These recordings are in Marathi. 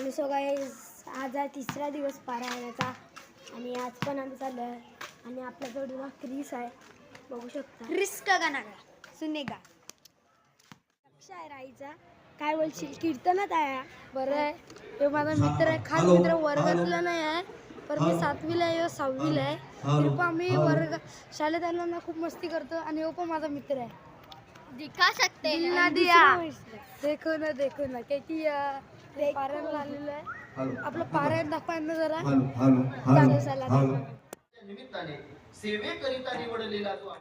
आणि सो गाईज आज आहे तिसरा दिवस पारायणाचा आणि आज पण आम्ही चाललो आहे आणि आपल्या जोडीला क्रिस आहे, बघू शकता. रिस्क का ना सुनेगा कक्षा आहे राईचा. काय बोलशील? कीर्तनात आहे. बरं आहे, तो माझा मित्र आहे, खास मित्र. वर्गातला नाही आहे पण मी 7वीला आहे, 6वीला आहे. तरी पण आम्ही शाळेत आलो खूप मस्ती करतो आणि हो पण माझा मित्र आहे. दिखा सकते देखो ना किती पारायण आलेलं आहे. आपलं पारायण दाखवायला जरा निमित्ताने सेवेकरिता निवडलेला तो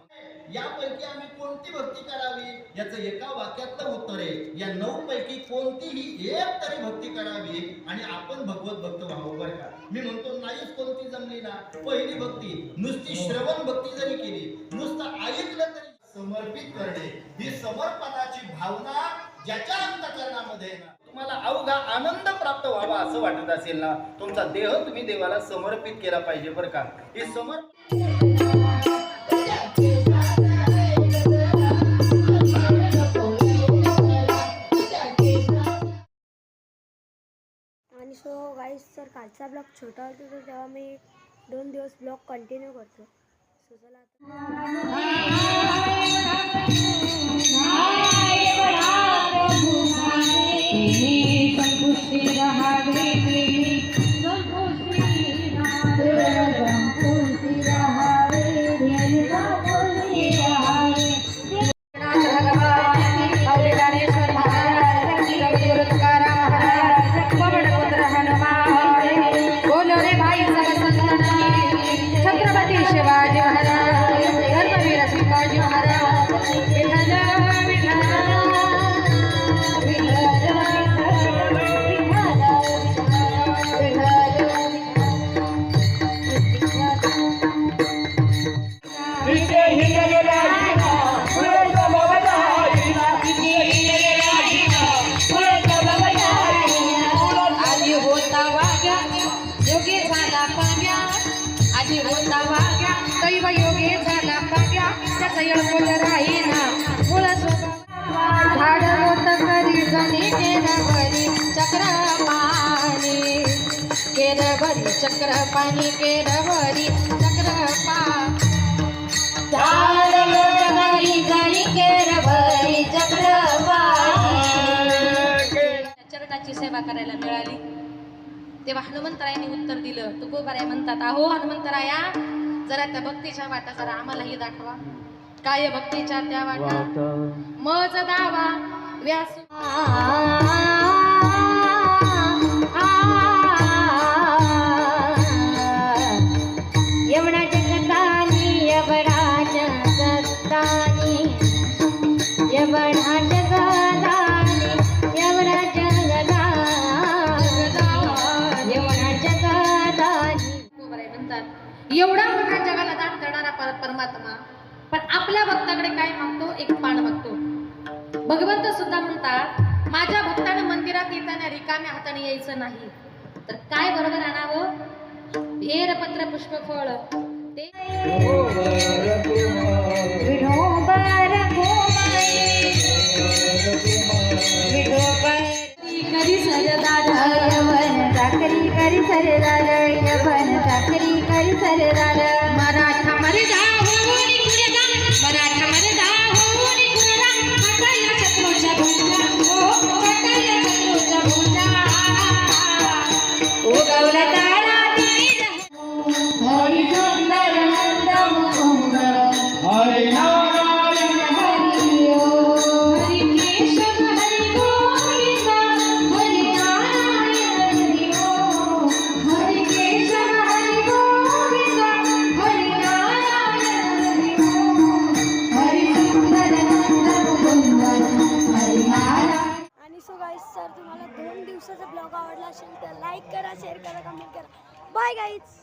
यापैकी आम्ही कोणती भक्ती करावी याचं एका वाक्यातलं उत्तर आहे. या 9 पैकी कोणतीही एक तरी भक्ती करावी आणि आपण भगवत भक्त व्हावं. बरं का, मी म्हणतो नाहीच कोणती जमली ना, पहिली भक्ती नुसती श्रवण भक्ती जरी केली, नुसतं ऐकलं तरी समर्पित करणे, ही समर्पणाची भावना ज्याच्या अंतःकरणामध्ये ना तुम्हाला अवघा आनंद प्राप्त व्हावा असं वाटत असेल ना, तुमचा देह तुम्ही देवाला समर्पित केला पाहिजे. बरं का, हे आणि सो गाईज सर कालचा ब्लॉग छोटा होता तर तेव्हा मी 2 दिवस ब्लॉग कंटिन्यू करतो. सो चला छत्रपती शिवाजी महाराज, धर्मवीर शिवाजी महाराज, आधी होता वाग्या योगी झाला पाग्या, आधी होता वाग्या दैव योगी झाला पाग्या, त्याचा येळकोल राहीना मुळ स्वभाव झाड होत करी जणी केरभरी चक्रपाणी, केरभरी चक्रपाणी, केरभरी चक्रपाणी, झाड होत करी जणी केरभरी चक्रपाणी. चरणाची सेवा करायला मिळाली तेव्हा हनुमंतरायाने उत्तर दिलं. तुकोबाराय म्हणतात, अहो हनुमंतराया, जरा त्या भक्तीच्या वाटा जरा आम्हालाही दाखवा. काय भक्तीच्या त्या वाटा? मज दावा व्यास यवना जगतानी, यवना जगतानी, यवना जगतानी, यवना एवढा मोठ्या जगाला दान करणारा परमात्मा पण आपल्या भक्ताकडे काय मागतो? एक पान मागतो. भगवंत सुद्धा म्हणतात, माझ्या भक्तानं मंदिरात येताना रिकाम्या हाताने यायचं नाही, तर काय बरोबर आणावं? बेलपत्र पुष्पफळ ते करी सरदार यवन चाकरी करी सरदार यवन चाकरी करी सरदार. मराठा मरदा होऊन कुरदा, मराठा मरदा होऊन कुरदा, कटाया शत्रूच्या भुजा, ओ कटाया शत्रूच्या भुजा, उगवला तारा दिला हरी सुंदर नंद मुकुंद, हरी नारायण हरी ओम, हरी केशव हरी गोविंद, हरी नारायण हरी ओम, हरी केशव हरी गोविंद, हरी नारायण हरी ओम, हरी सुंदर नंद मुकुंद, हरी नारायण. आणि सो गाईज सर तुम्हाला 2 दिवसाचा ब्लॉग आवडला असेल तर लाईक करा, शेअर करा, कमेंट करा. Bye guys.